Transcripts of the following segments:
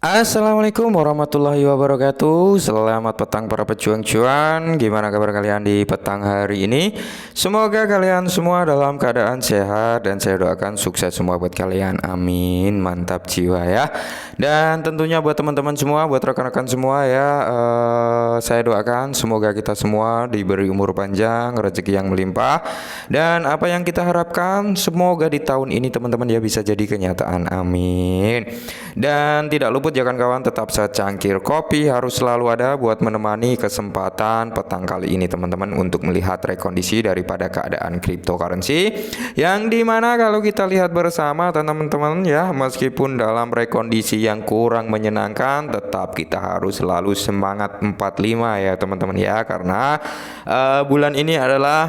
Assalamualaikum warahmatullahi wabarakatuh. Selamat petang para pejuang cuan. Gimana kabar kalian di petang hari ini? Semoga kalian semua dalam keadaan sehat dan saya doakan sukses semua buat kalian. Amin. Mantap jiwa ya. Dan tentunya buat teman-teman semua, buat rekan-rekan semua ya, saya doakan semoga kita semua diberi umur panjang, rezeki yang melimpah, dan apa yang kita harapkan semoga di tahun ini teman-teman ya bisa jadi kenyataan. Amin. Dan tidak lupa jangan kawan, tetap secangkir kopi harus selalu ada buat menemani kesempatan petang kali ini teman-teman untuk melihat rekondisi daripada keadaan cryptocurrency, yang dimana kalau kita lihat bersama teman-teman ya, meskipun dalam rekondisi yang kurang menyenangkan, tetap kita harus selalu semangat 45 ya teman-teman ya, karena bulan ini adalah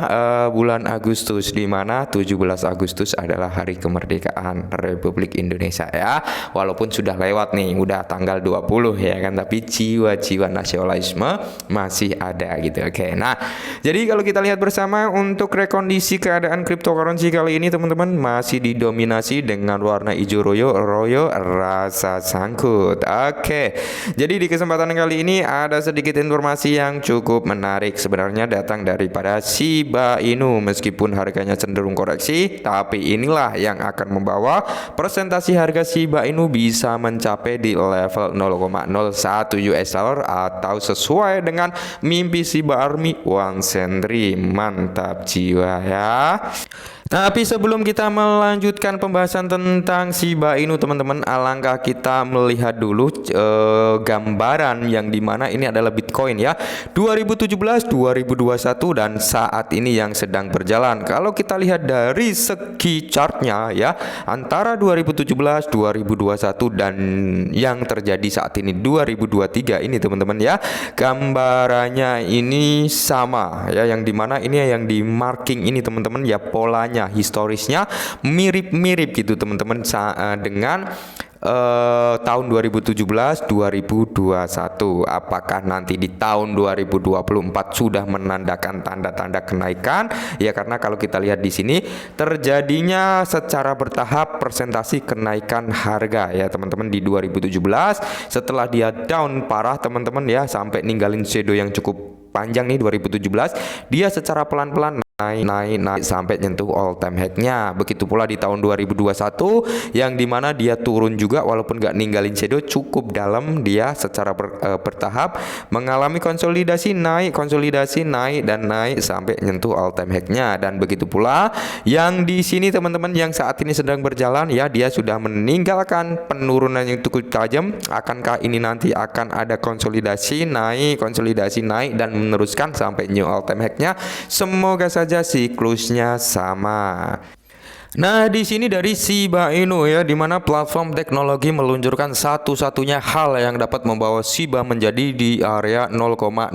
bulan Agustus, dimana 17 Agustus adalah hari kemerdekaan Republik Indonesia ya. Walaupun sudah lewat nih, udah tanggal 20 ya kan, tapi jiwa-jiwa nasionalisme masih ada gitu. Oke. Nah, jadi kalau kita lihat bersama untuk rekondisi keadaan cryptocurrency kali ini teman-teman masih didominasi dengan warna hijau royo rasa sangkut. Oke. Jadi di kesempatan kali ini ada sedikit informasi yang cukup menarik, sebenarnya datang daripada Shiba Inu. Meskipun harganya cenderung koreksi, tapi inilah yang akan membawa presentasi harga Shiba Inu bisa mencapai di level 0,01 US dollar atau sesuai dengan mimpi Shiba Army One Century. Mantap jiwa ya. Tapi sebelum kita melanjutkan pembahasan tentang Shiba Inu teman-teman, alangkah kita melihat dulu gambaran yang dimana ini adalah Bitcoin ya, 2017, 2021 dan saat ini yang sedang berjalan. Kalau kita lihat dari segi chartnya ya, antara 2017, 2021 dan yang terjadi saat ini 2023 ini teman-teman ya, gambarannya ini sama ya, yang dimana ini yang di marking ini teman-teman ya, polanya historisnya mirip-mirip gitu teman-teman dengan tahun 2017 2021. Apakah nanti di tahun 2024 sudah menandakan tanda-tanda kenaikan ya, karena kalau kita lihat di sini terjadinya secara bertahap presentasi kenaikan harga ya teman-teman. Di 2017 setelah dia down parah teman-teman ya, sampai ninggalin shadow yang cukup panjang nih 2017, dia secara pelan-pelan naik sampai nyentuh all time high-nya. Begitu pula di tahun 2021 yang dimana dia turun juga walaupun gak ninggalin shadow cukup dalam, dia secara bertahap mengalami konsolidasi naik dan naik sampai nyentuh all time high-nya. Dan begitu pula yang di sini teman-teman yang saat ini sedang berjalan ya, dia sudah meninggalkan penurunan yang cukup tajam. Akankah ini nanti akan ada konsolidasi naik dan meneruskan sampai new all time high-nya? Semoga saja siklusnya sama. Nah, di sini dari Shiba Inu ya, di mana platform teknologi meluncurkan satu-satunya hal yang dapat membawa Shiba menjadi di area 0,001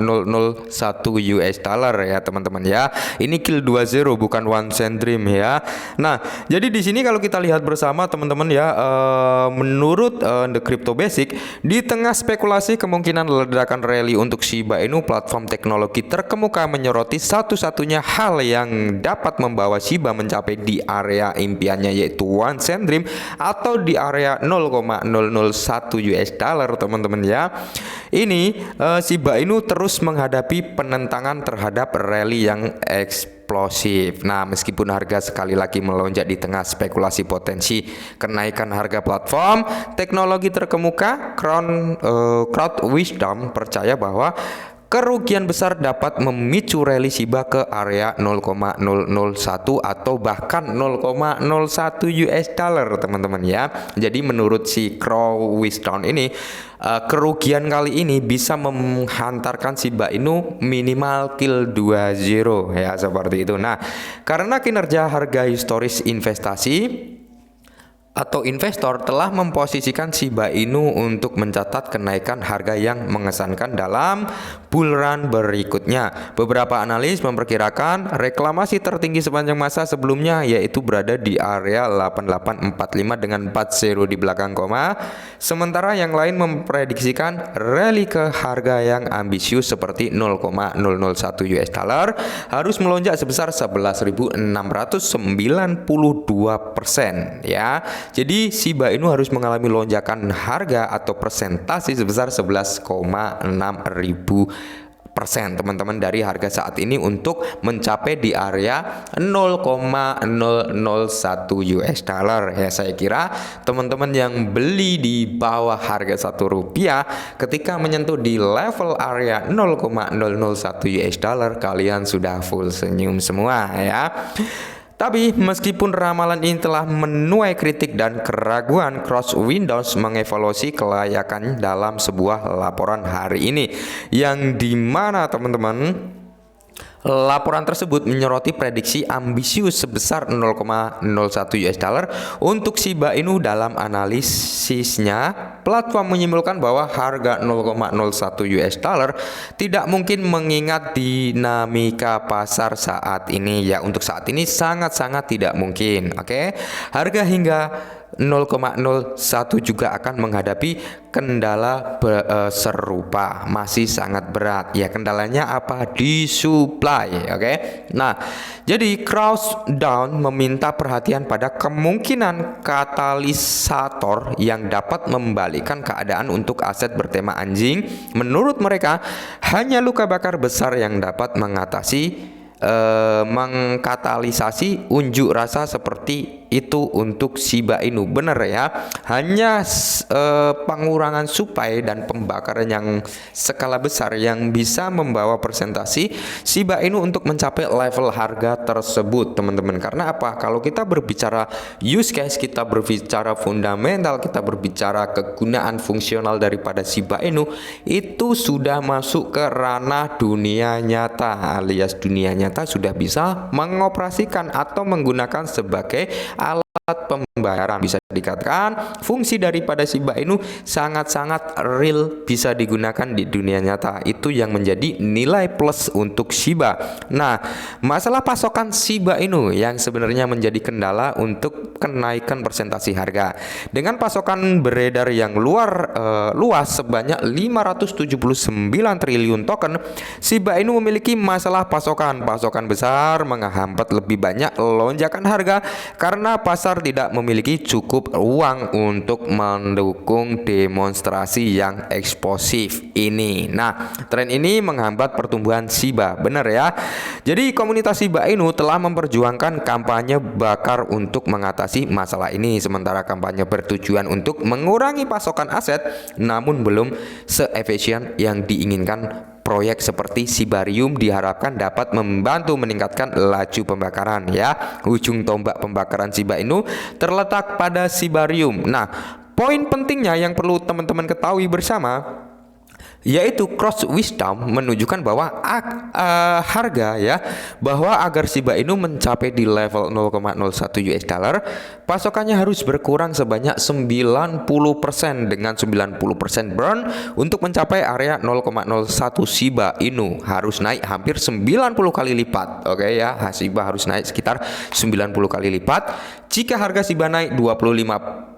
US dollar ya teman-teman ya. Ini kill 20 bukan one cent dream ya. Nah, jadi di sini kalau kita lihat bersama teman-teman ya, menurut The Crypto Basic, di tengah spekulasi kemungkinan ledakan rally untuk Shiba Inu, platform teknologi terkemuka menyoroti satu-satunya hal yang dapat membawa Shiba mencapai di area impiannya, yaitu one cent dream atau di area 0,001 US dollar teman-teman ya. Ini Shiba Inu terus menghadapi penentangan terhadap rally yang eksplosif. Nah, meskipun harga sekali lagi melonjak di tengah spekulasi potensi kenaikan harga platform teknologi terkemuka, Crowd Wisdom percaya bahwa kerugian besar dapat memicu rally Shiba ke area 0,001 atau bahkan 0,01 US dollar teman-teman ya. Jadi menurut si Crow Wisdom ini, kerugian kali ini bisa menghantarkan Shiba Inu minimal kill 20 ya, seperti itu. Nah, karena kinerja harga historis investasi atau investor telah memposisikan Shiba Inu untuk mencatat kenaikan harga yang mengesankan dalam bull run berikutnya. Beberapa analis memperkirakan reklamasi tertinggi sepanjang masa sebelumnya, yaitu berada di area 8845 dengan 40 di belakang koma. Sementara yang lain memprediksikan rally ke harga yang ambisius seperti 0,001 US dollar harus melonjak sebesar 11.692% ya. Jadi Shiba Inu harus mengalami lonjakan harga atau persentase sebesar 11,6 ribu persen teman-teman dari harga saat ini untuk mencapai di area 0,001 US dollar ya. Saya kira teman-teman yang beli di bawah harga 1 rupiah ketika menyentuh di level area 0,001 US dollar kalian sudah full senyum semua ya. Tapi meskipun ramalan ini telah menuai kritik dan keraguan, Cross Windows mengevaluasi kelayakan dalam sebuah laporan hari ini, yang dimana teman-teman laporan tersebut menyoroti prediksi ambisius sebesar 0,01 US dollar untuk Shiba Inu. Dalam analisisnya, platform menyimpulkan bahwa harga 0,01 US dollar tidak mungkin mengingat dinamika pasar saat ini ya. Untuk saat ini sangat-sangat tidak mungkin. Oke. Harga hingga 0,01 juga akan menghadapi kendala serupa, masih sangat berat ya. Kendalanya apa? Di supply. Oke. Nah, jadi Crosdown meminta perhatian pada kemungkinan katalisator yang dapat membalikkan keadaan untuk aset bertema anjing. Menurut mereka, hanya luka bakar besar yang dapat mengkatalisasi unjuk rasa seperti itu untuk Shiba Inu. Bener ya, hanya pengurangan supply dan pembakaran yang skala besar yang bisa membawa presentasi Shiba Inu untuk mencapai level harga tersebut teman-teman. Karena apa? Kalau kita berbicara use case, kita berbicara fundamental, kita berbicara kegunaan fungsional daripada Shiba Inu, itu sudah masuk ke ranah dunia nyata, alias dunia nyata sudah bisa mengoperasikan atau menggunakan sebagai alat pembayaran. Bisa dikatakan fungsi daripada Shiba Inu sangat-sangat real, bisa digunakan di dunia nyata. Itu yang menjadi nilai plus untuk Shiba. Nah, masalah pasokan Shiba Inu yang sebenarnya menjadi kendala untuk kenaikan presentasi harga. Dengan pasokan beredar yang luas sebanyak 579 triliun token, Shiba Inu memiliki masalah pasokan besar menghambat lebih banyak lonjakan harga karena pasar tidak memiliki cukup uang untuk mendukung demonstrasi yang eksplosif ini. Nah, tren ini menghambat pertumbuhan Shiba, benar ya. Jadi komunitas Shiba Inu telah memperjuangkan kampanye bakar untuk mengatasi masalah ini, sementara kampanye bertujuan untuk mengurangi pasokan aset namun belum seefisien yang diinginkan. Proyek seperti Shibarium diharapkan dapat membantu meningkatkan laju pembakaran ya. Ujung tombak pembakaran Shiba Inu terletak pada Shibarium. Nah, poin pentingnya yang perlu teman-teman ketahui bersama yaitu Cross Wisdom menunjukkan bahwa harga ya, bahwa agar Shiba Inu mencapai di level 0,01 US dollar, pasokannya harus berkurang sebanyak 90% dengan 90% burn untuk mencapai area 0,01 Shiba Inu harus naik hampir 90 kali lipat. Oke ya, Shiba harus naik sekitar 90 kali lipat. Jika harga Shiba naik 25%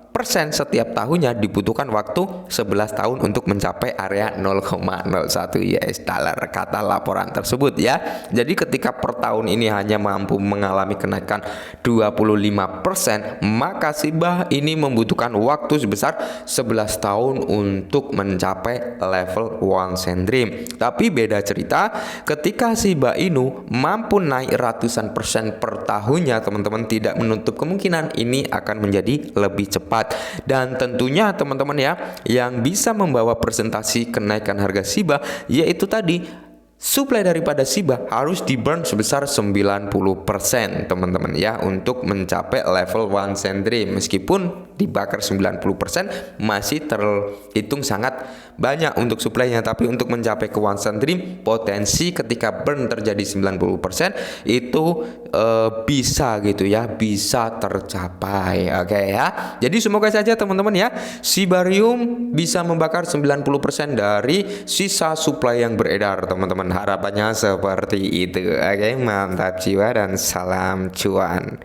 setiap tahunnya, dibutuhkan waktu 11 tahun untuk mencapai area 0,01 US dollar, kata laporan tersebut ya. Jadi ketika per tahun ini hanya mampu mengalami kenaikan 25%, maka Shiba ini membutuhkan waktu sebesar 11 tahun untuk mencapai level one cent dream. Tapi beda cerita ketika Shiba Inu mampu naik ratusan persen per tahunnya, teman-teman, tidak menutup kemungkinan ini akan menjadi lebih cepat. Dan tentunya teman-teman ya, yang bisa membawa presentasi kenaikan harga Shiba yaitu tadi supply daripada Shiba harus di burn sebesar 90% teman-teman ya, untuk mencapai level one cent dream. Meskipun dibakar 90% masih terhitung sangat banyak untuk suplainya, tapi untuk mencapai ke one cent dream, potensi ketika burn terjadi 90% itu bisa gitu ya, bisa tercapai. Oke ya. Jadi semoga saja teman-teman ya, Shibarium bisa membakar 90% dari sisa supply yang beredar teman-teman. Harapannya seperti itu. Oke, mantap jiwa dan salam cuan.